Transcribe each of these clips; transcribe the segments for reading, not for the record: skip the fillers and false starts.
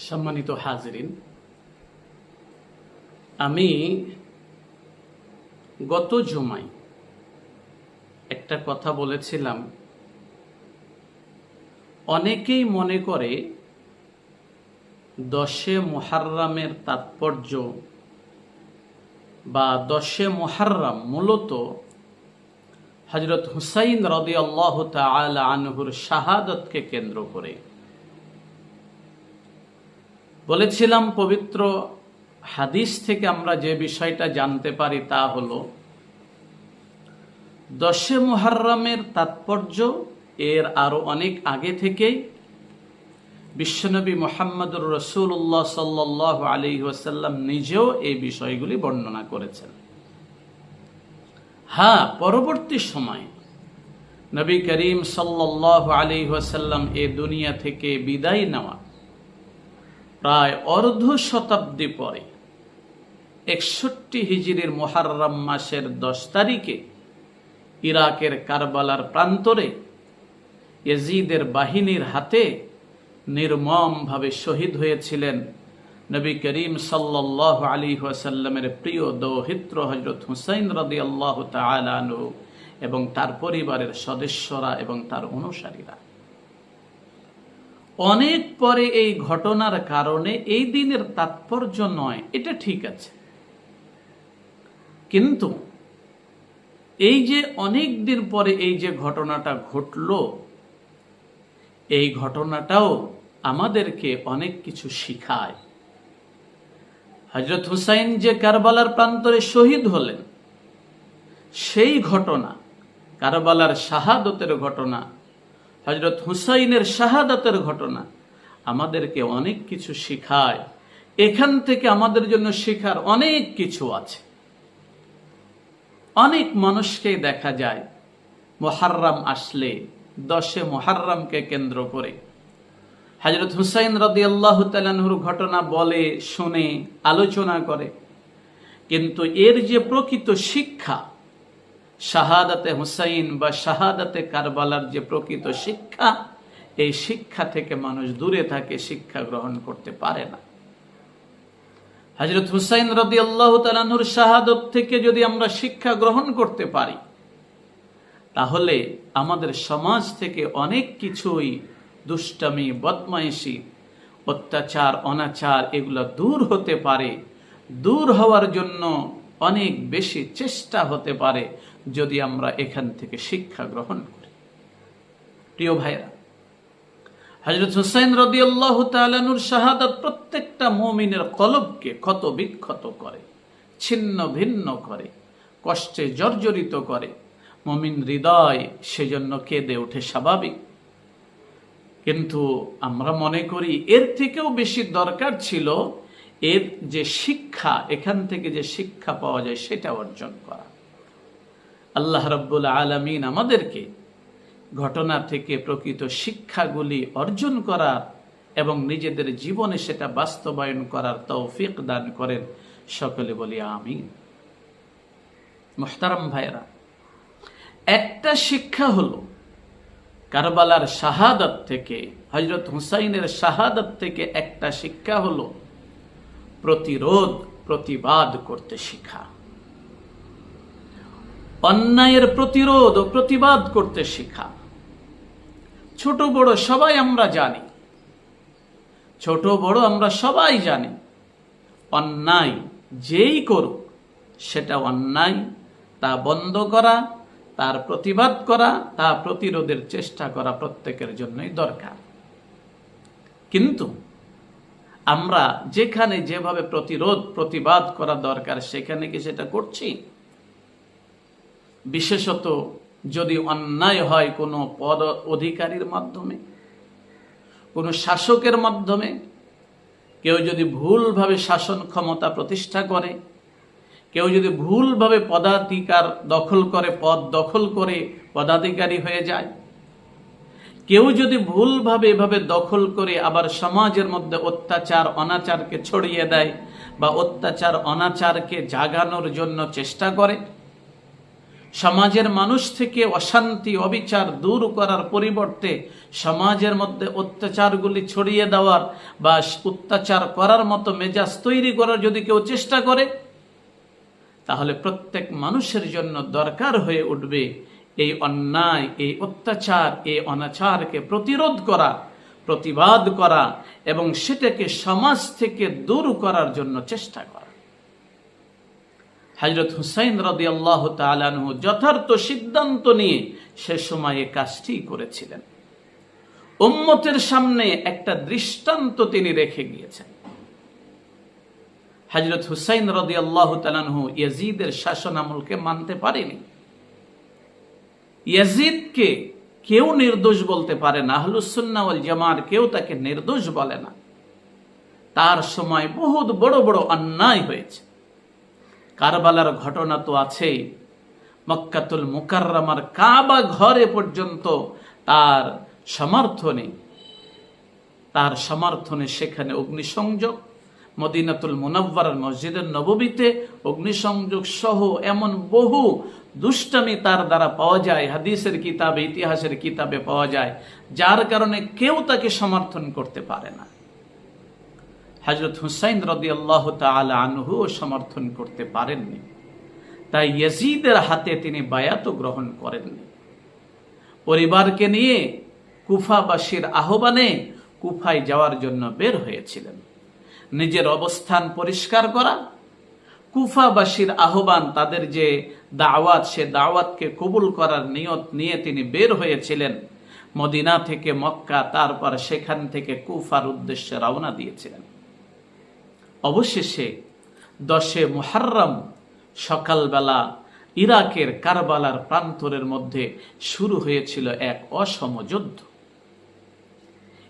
সম্মানিত হাজিরিন, আমি গত জুমায় একটা কথা বলেছিলাম। অনেকেই মনে করে 10-এ মুহাররমের তাৎপর্য বা 10-এ মুহাররম মূলত হযরত হুসাইন রাদিয়াল্লাহু তাআলা আনহুর শাহাদাতকে কেন্দ্র করে। বলেছিলাম পবিত্র হাদিস থেকে আমরা যে বিষয়টা জানতে পারি তা হলো 10-এ মুহাররমের তাৎপর্য এর আরো অনেক আগে থেকেই বিশ্বনবী মুহাম্মদুর রাসূলুল্লাহ সাল্লাল্লাহু আলাইহি ওয়াসাল্লাম নিজেও এই বিষয়গুলি বর্ণনা করেছেন। পরবর্তী সময়ে নবী করিম সাল্লাল্লাহু আলাইহি ওয়াসাল্লাম এই দুনিয়া থেকে বিদায় নেওয়া প্রায় অর্ধ শতাব্দী পরে 61 হিজরির মুহাররম মাসের 10 তারিখে ইরাকের কারবালার প্রান্তরে ইয়াজিদের বাহিনীর হাতে নির্মমভাবে শহীদ হয়েছিলেন নবী করিম সাল্লাল্লাহু আলাইহি ওয়াসাল্লামের প্রিয় দৌহিত্র হযরত হুসাইন রাদিয়াল্লাহু তাআলা আনহু এবং তার পরিবারের সদস্যরা এবং তার অনুসারীরা। অনেক পরে এই ঘটনার কারণে এই দিনের তাৎপর্য নয়, এটা ঠিক আছে, কিন্তু এই যে অনেক দিন পরে এই যে ঘটনাটা ঘটল, এই ঘটনাটাও আমাদেরকে অনেক কিছু শিখায়। হযরত হুসাইন যে কারবালার প্রান্তরে শহীদ হলেন, সেই ঘটনা, কারবালার শাহাদতের ঘটনা, হযরত হুসাইনের শাহাদাতের ঘটনা আমাদেরকে অনেক কিছু শিখায়। এখান থেকে আমাদের জন্য শেখার অনেক কিছু আছে। অনেক মানুষকে দেখা যায় মুহাররম আসলে 10-এ মুহাররমকে কেন্দ্র করে হযরত হুসাইন রাদিয়াল্লাহু তাআলা আনহুর ঘটনা বলে, শুনে, আলোচনা করে, কিন্তু এর যে প্রকৃত শিক্ষা, শাহাদাতে হুসাইন বা শাহাদাতে কারবালার যে প্রকৃত শিক্ষা, এই শিক্ষা থেকে মানুষ দূরে থাকে, শিক্ষা গ্রহণ করতে পারে না। হযরত হুসাইন রাদিয়াল্লাহু তাআলা আনহুর শাহাদাত থেকে যদি আমরা শিক্ষা গ্রহণ করতে পারি, তাহলে আমাদের সমাজ থেকে অনেক কিছুই দুষ্টামি, বদমাইশি, অত্যাচার, অনাচার এগুলো দূর হতে পারে। দূর হওয়ার জন্য অনেক বেশি চেষ্টা হতে পারে যদি আমরা এখান থেকে শিক্ষা গ্রহণ করি। প্রিয় ভাইরা, হযরত হুসাইন রাদিয়াল্লাহু তাআলা আনহুর শাহাদাত প্রত্যেকটা মুমিনের কলবকে ক্ষত বিক্ষত করে, ছিন্ন ভিন্ন করে, কষ্টে জর্জরিত করে। মুমিন হৃদয় সেজন্য কেঁদে ওঠে, স্বাভাবিক। কিন্তু আমরা মনে করি এর থেকেও বেশি দরকার ছিল এর যে শিক্ষা, এখান থেকে যে শিক্ষা পাওয়া যায় সেটা অর্জন করা। আল্লাহ রাব্বুল আলামিন আমাদেরকে ঘটনা থেকে প্রকৃত শিক্ষাগুলি অর্জন করার এবং নিজেদের জীবনে সেটা বাস্তবায়ন করার তৌফিক দান করেন। সকলে বলি আমিন। মুহতারাম ভাইরা, একটা শিক্ষা হলো কারবালার শাহাদাত থেকে, হযরত হুসাইনের শাহাদাত থেকে একটা শিক্ষা হলো প্রতিরোধ, প্রতিবাদ করতে শিখা। অন্যায়ের প্রতিরোধ ও প্রতিবাদ করতে শিখা। ছোট বড় সবাই আমরা জানি, ছোট বড় আমরা সবাই জানি, অন্যায় যেই করুক সেটা অন্যায়, তা বন্ধ করা, তার প্রতিবাদ করা, তা প্রতিরোধের চেষ্টা করা প্রত্যেকের জন্যই দরকার। কিন্তু আমরা যেখানে যেভাবে প্রতিরোধ, প্রতিবাদ করা দরকার সেখানে কি সেটা করছি? বিশেষত যদি অন্যায় হয় কোনো পদ অধিকারীর মাধ্যমে, কোনো শাসকের মাধ্যমে, কেউ যদি ভুলভাবে শাসন ক্ষমতা প্রতিষ্ঠা করে, কেউ যদি ভুলভাবে পদাধিকার দখল করে, পদ দখল করে পদাধিকারী হয়ে যায়, কেউ যদি ভুলভাবে এভাবে দখল করে আবার সমাজের মধ্যে অত্যাচার, অনাচারকে ছড়িয়ে দেয় বা অত্যাচার, অনাচারকে জাগানোর জন্য চেষ্টা করে, সমাজের মানুষ থেকে অশান্তি অবিচার দূর করার পরিবর্তে সমাজের মধ্যে অত্যাচারগুলি ছড়িয়ে দেওয়ার বা অত্যাচার করার মতো মেজাজ তৈরি করার যদি কেউ চেষ্টা করে, তাহলে প্রত্যেক মানুষের জন্য দরকার হয়ে উঠবে এই অন্যায়, এই অত্যাচার, এই অনাচারকে প্রতিরোধ করা, প্রতিবাদ করা এবং সেটাকে সমাজ থেকে দূর করার জন্য চেষ্টা করা। হযরত হুসাইন রাদিয়াল্লাহু তাআলা আনহু যথার্থ সিদ্ধান্ত নিয়ে সে সময়ে কাজটি করেছিলেন। উম্মতের সামনে একটা দৃষ্টান্ত তিনি রেখে গিয়েছেন। হযরত হুসাইন রাদিয়াল্লাহু তাআলা আনহু ইয়াজিদের শাসনামলকে মানতে পারেনি। ইয়াজিদকে কেউ নির্দোষ বলতে পারে না, আহলুস সুন্নাহ ওয়াল জামাআর কেউ তাকে নির্দোষ বলে না। তার সময় বহুত বড় বড় অন্যায় হয়েছে। কারবালার ঘটনা তো আছেই। মক্কাতুল মুকাররমার কাবা ঘরে পর্যন্ত তার সমর্থনে সেখানে অগ্নিসংযোগ, মদিনাতুল মুনাওয়ারার মসজিদের নববীতে অগ্নিসংযোগ সহ এমন বহু দুষ্টামি তার দ্বারা পাওয়া যায়, হাদিসের কিতাবে, ইতিহাসের কিতাবে পাওয়া যায়, যার কারণে কেউ তাকে সমর্থন করতে পারে না। হযরত হুসাইন রাদিয়াল্লাহু তাআলা আনহু সমর্থন করতে পারেননি, তাই ইয়াজিদের হাতে তিনি বায়াত গ্রহণ করেননি। পরিবারকে নিয়ে কুফাবাসীর আহ্বানে কুফায় যাওয়ার জন্য বের হয়েছিলেন। নিজের অবস্থান পরিষ্কার করা, কুফাবাসীর আহ্বান, তাদের যে দাওয়াত, সে দাওয়াতকে কবুল করার নিয়ত নিয়ে তিনি বের হয়েছিলেন। মদিনা থেকে মক্কা, তারপর সেখান থেকে কুফার উদ্দেশ্যে রওনা দিয়েছিলেন। অবশেষে 10 মুহররম সকালবেলা ইরাকের কারবালার প্রান্তরের মধ্যে শুরু হয়েছিল এক অসম যুদ্ধ।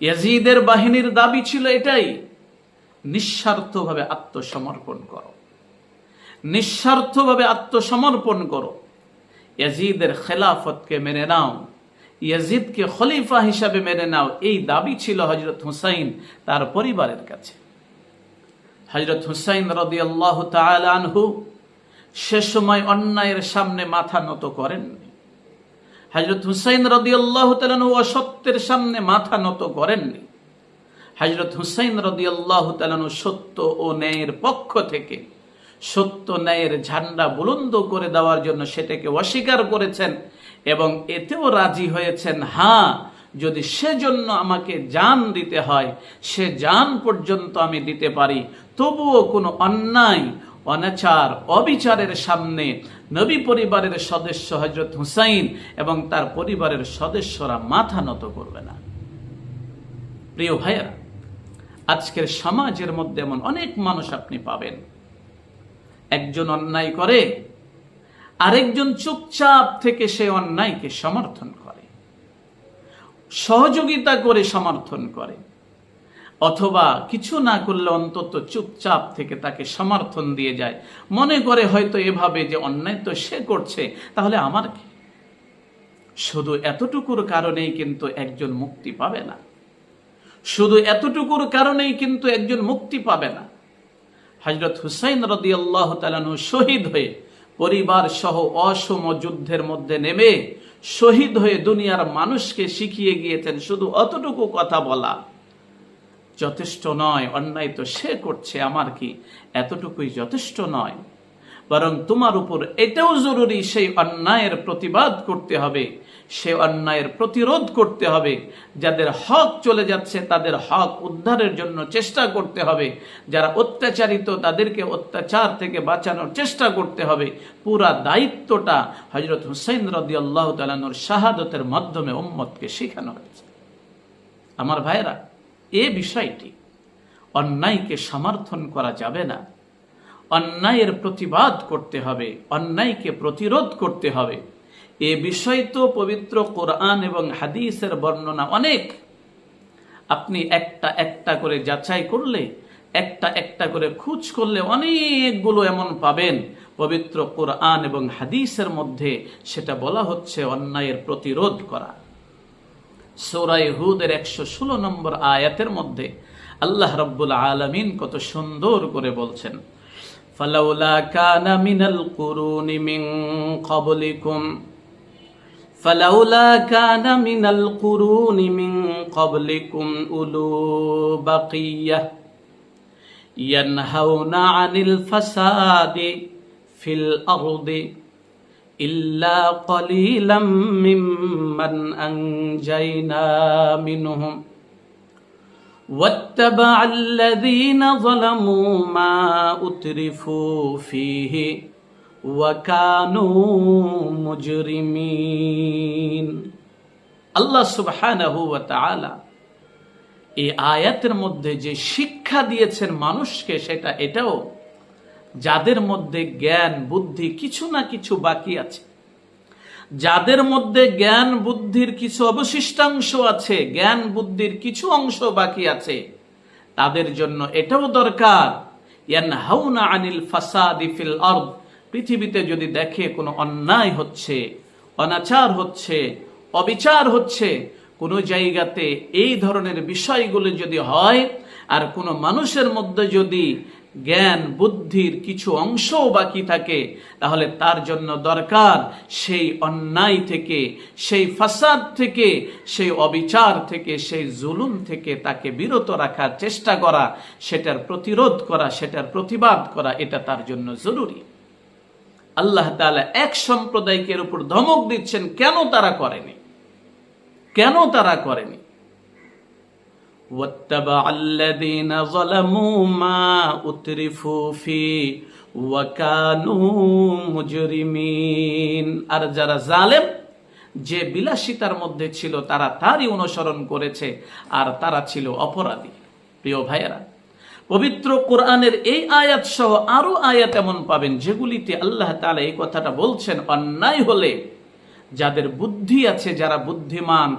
ইয়াজিদের বাহিনীর দাবি ছিল এটাই, নিঃস্বার্থভাবে আত্মসমর্পণ করো, নিঃস্বার্থভাবে আত্মসমর্পণ করো, ইয়াজিদের খেলাফতকে মেনে নাও, ইয়াজিদকে খলিফা হিসাবে মেনে নাও। এই দাবি ছিল হযরত হুসাইন তার পরিবারের কাছে। হযরত হুসাইন রাদিয়াল্লাহু তাআলা আনহু সে সময় অন্যায়ের সামনে মাথা নত করেননি। হযরত হুসাইন রাদিয়াল্লাহু তাআলা আনহু অসত্যের সামনে মাথা নত করেননি। হযরত হুসাইন রাদিয়াল্লাহু তাআলা আনহু সত্য ও ন্যায়ের পক্ষ থেকে সত্য ন্যায়ের ঝান্ডা বুলন্দ করে দেওয়ার জন্য সেটাকে অস্বীকার করেছেন এবং এতেও রাজি হয়েছেন, হ্যাঁ, যদি সেজন্য আমাকে জান দিতে হয়, সে জান পর্যন্ত আমি দিতে পারি, তবুও কোনো অন্যায়, অনাচার, অবিচারের সামনে নবী পরিবারের সদস্য হযরত হুসাইন এবং তার পরিবারের সদস্যরা মাথা নত করবে না। প্রিয় ভাইয়েরা, আজকের সমাজের মধ্যে এমন অনেক মানুষ আপনি পাবেন, একজন অন্যায় করে, আরেকজন চুপচাপ থেকে সে অন্যায়কে সমর্থন করে, সহযোগিতা করে সমর্থন করে, অথবা কিছু না করলে অন্তত চুপচাপ থেকে তাকে সমর্থন দিয়ে যায়। মনে করে হয়তো এভাবে যে অন্যায় তো সে করছে, তাহলে আমার কি? শুধু এতটুকুর কারণেই কিন্তু একজন মুক্তি পাবে না, শুধু এতটুকুর কারণেই কিন্তু একজন মুক্তি পাবে না। হযরত হুসাইন রাদিয়াল্লাহু তাআলা আনহু শহীদ হয়ে, পরিবার সহ অসম যুদ্ধের মধ্যে নেমে শহীদ হয়ে দুনিয়ার মানুষকে শিখিয়ে গিয়েছেন, শুধু অতটুকু কথা বলা যথেষ্ট নয়। অন্যায় তো সে করছে, আমার কি? এতটুকুই যথেষ্ট নয়, বরং তোমার উপর এটাও জরুরি, সেই অন্যায়ের প্রতিবাদ করতে হবে, সে অন্যায়ের প্রতিরোধ করতে হবে। যাদের হক চলে যাচ্ছে তাদের হক উদ্ধারের জন্য চেষ্টা করতে হবে, যারা অত্যাচারিত তাদেরকে অত্যাচার থেকে বাঁচানোর চেষ্টা করতে হবে। পুরা দায়িত্বটা হযরত হুসাইন রাদিয়াল্লাহু তাআলা আনহুর শাহাদাতের মাধ্যমে উম্মতকে শেখানো হয়েছে। আমার ভাইরা, এই বিষয়টি, অন্যায়কে সমর্থন করা যাবে না, অন্যায়ের প্রতিবাদ করতে হবে, অন্যায়কে প্রতিরোধ করতে হবে। এ বিষয় তো পবিত্র কোরআন এবং হাদিসের বর্ণনা অনেক। আপনি একটা একটা করে যাচাই করলে, একটা একটা করে খোঁজ করলে অনেকগুলো এমন পাবেন পবিত্র কোরআন এবং হাদিসের মধ্যে সেটা বলা হচ্ছে অন্যায়ের প্রতিরোধ করা। সূরা হুদের 116 নম্বর আয়াতের মধ্যে আল্লাহ রাব্বুল আলামিন কত সুন্দর করে বলছেন, ফালাউলা কানা মিনাল কুরুনি মিন ক্বাবলিকুম فلولا كان من القرون من قبلكم أولو بقية ينهون عن الفساد في الأرض إلا قليلا ممن أنجينا منهم واتبع الذين ظلموا ما أترفوا فيه وكانوا مجرمين আল্লাহ সুবহানাহু ওয়া তাআলা এই আয়াতের মধ্যে যে শিক্ষা দিয়েছেন মানুষকে, সেটা এটাও, যাদের মধ্যে জ্ঞান বুদ্ধি কিছু না কিছু বাকি আছে, যাদের মধ্যে জ্ঞান বুদ্ধির কিছু অবশিষ্টাংশ আছে, জ্ঞান বুদ্ধির কিছু অংশ বাকি আছে, তাদের জন্য এটাও দরকার ইয়ানহাউনা আনিল ফাসাদি ফিল আরদ, পৃথিবীতে যদি দেখে কোনো অন্যায় হচ্ছে, অনাচার হচ্ছে, অবিচার হচ্ছে, কোনো জায়গাতে এই ধরনের বিষয়গুলো যদি হয়, আর কোনো মানুষের মধ্যে যদি জ্ঞান বুদ্ধির কিছু অংশও বাকি থাকে, তাহলে তার জন্য দরকার সেই অন্যায় থেকে, সেই ফাসাদ থেকে, সেই অবিচার থেকে, সেই জুলুম থেকে তাকে বিরত রাখার চেষ্টা করা, সেটার প্রতিরোধ করা, সেটার প্রতিবাদ করা, এটা তার জন্য জরুরি। আল্লাহ তাআলা এক সম্প্রদায়ের উপর ধমক দিচ্ছেন, কেন তারা করেনি, কেন তারা করেনি। ওয়াত্তাবা'আল্লাযীনা যালামু মা উতরিফু ফি ওয়া কানু মুজরিমিন, আর যারা জালেম, যে বিলাসিতার মধ্যে ছিল, তারা তারই অনুসরণ করেছে, আর তারা ছিল অপরাধী। প্রিয় ভাইয়েরা, পবিত্র কোরআনের এই আয়াত সহ আরো আয়াত এমন পাবেন যেগুলিতে আল্লাহ তাআলা এই কথাটা বলছেন, অন্যায় হলে যাদের বুদ্ধি আছে, যারা বুদ্ধিমান,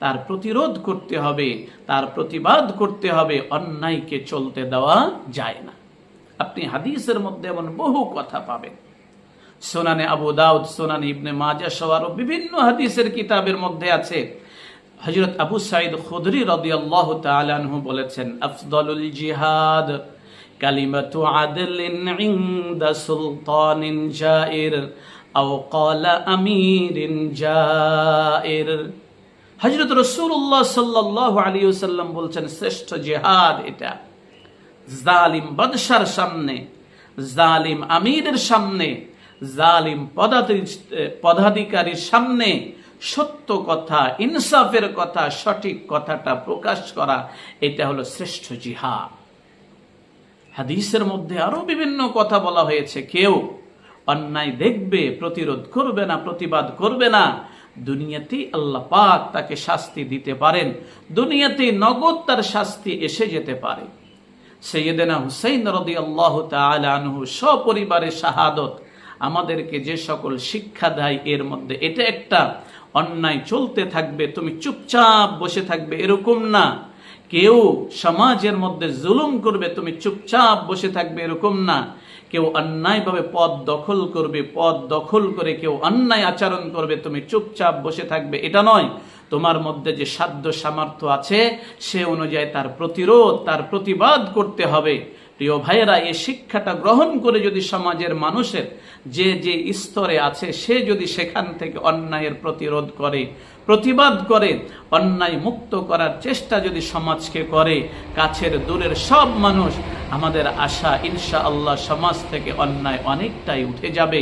তার প্রতিরোধ করতে হবে, তার প্রতিবাদ করতে হবে, অন্যায়কে চলতে দেওয়া যায় না। আপনি হাদিসের মধ্যে এমন বহু কথা পাবেন, সুনানে আবু দাউদ, সুনানে ইবনে মাজাহ সহ আরো বিভিন্ন হাদিসের কিতাবের মধ্যে আছে। হযরত আবু সাঈদ খুদরি রাদিয়াল্লাহু তাআলা আনহু বলেছেন, আফদালুল জিহাদ কালিমাতু আদলিন ইনদা সুলতানিন জাইর আও ক্বালা আমিরিন জাইর। হযরত রাসূলুল্লাহ সাল্লাল্লাহু আলাইহি ওয়াসাল্লাম বলছেন, শ্রেষ্ঠ জিহাদ এটা জালিম বাদশার সামনে, জালিম আমিরের সামনে, জালিম পদাধিকারীর সামনে সত্য কথা, ইনসাফের কথা, সঠিক কথাটা প্রকাশ করা, এটা হলো শ্রেষ্ঠ জিহাদ। হাদিসের মধ্যে আরো বিভিন্ন কথা বলা হয়েছে, কেউ অন্যায় দেখবে, প্রতিরোধ করবে না, প্রতিবাদ করবে না, দুনিয়াতেই আল্লাহ পাক তাকে শাস্তি দিতে পারেন, দুনিয়াতেই নগদ তার শাস্তি এসে যেতে পারে। সাইয়েদনা হুসাইন রাদিয়াল্লাহু তাআলা আনহু সপরিবারে শাহাদত আমাদেরকে যে সকল শিক্ষা দেয়, এর মধ্যে এটা একটা, অন্যায় চলতে থাকবে, তুমি চুপচাপ বসে থাকবে এরকম না। কেউ সমাজের মধ্যে জুলুম করবে, তুমি চুপচাপ বসে থাকবে এরকম না। কেউ অন্যায়ভাবে পদ দখল করবে, পদ দখল করে কেউ অন্যায় আচরণ করবে, তুমি চুপচাপ বসে থাকবে এটা নয়। তোমার মধ্যে যে সাধ্য সামর্থ্য আছে, সে অনুযায়ী তার প্রতিরোধ, তার প্রতিবাদ করতে হবে। প্রিয় ভাইয়েরা, এই শিক্ষাটা গ্রহণ করে যদি সমাজের মানুষের যে যে স্তরে আছে, সে যদি সেখান থেকে অন্যায়ের প্রতিরোধ করে, প্রতিবাদ করে, অন্যায় মুক্ত করার চেষ্টা যদি সমাজকে করে, কাছের দূরের সব মানুষ, আমাদের আশা ইনশাআল্লাহ সমাজ থেকে অন্যায় অনেকটাই উঠে যাবে।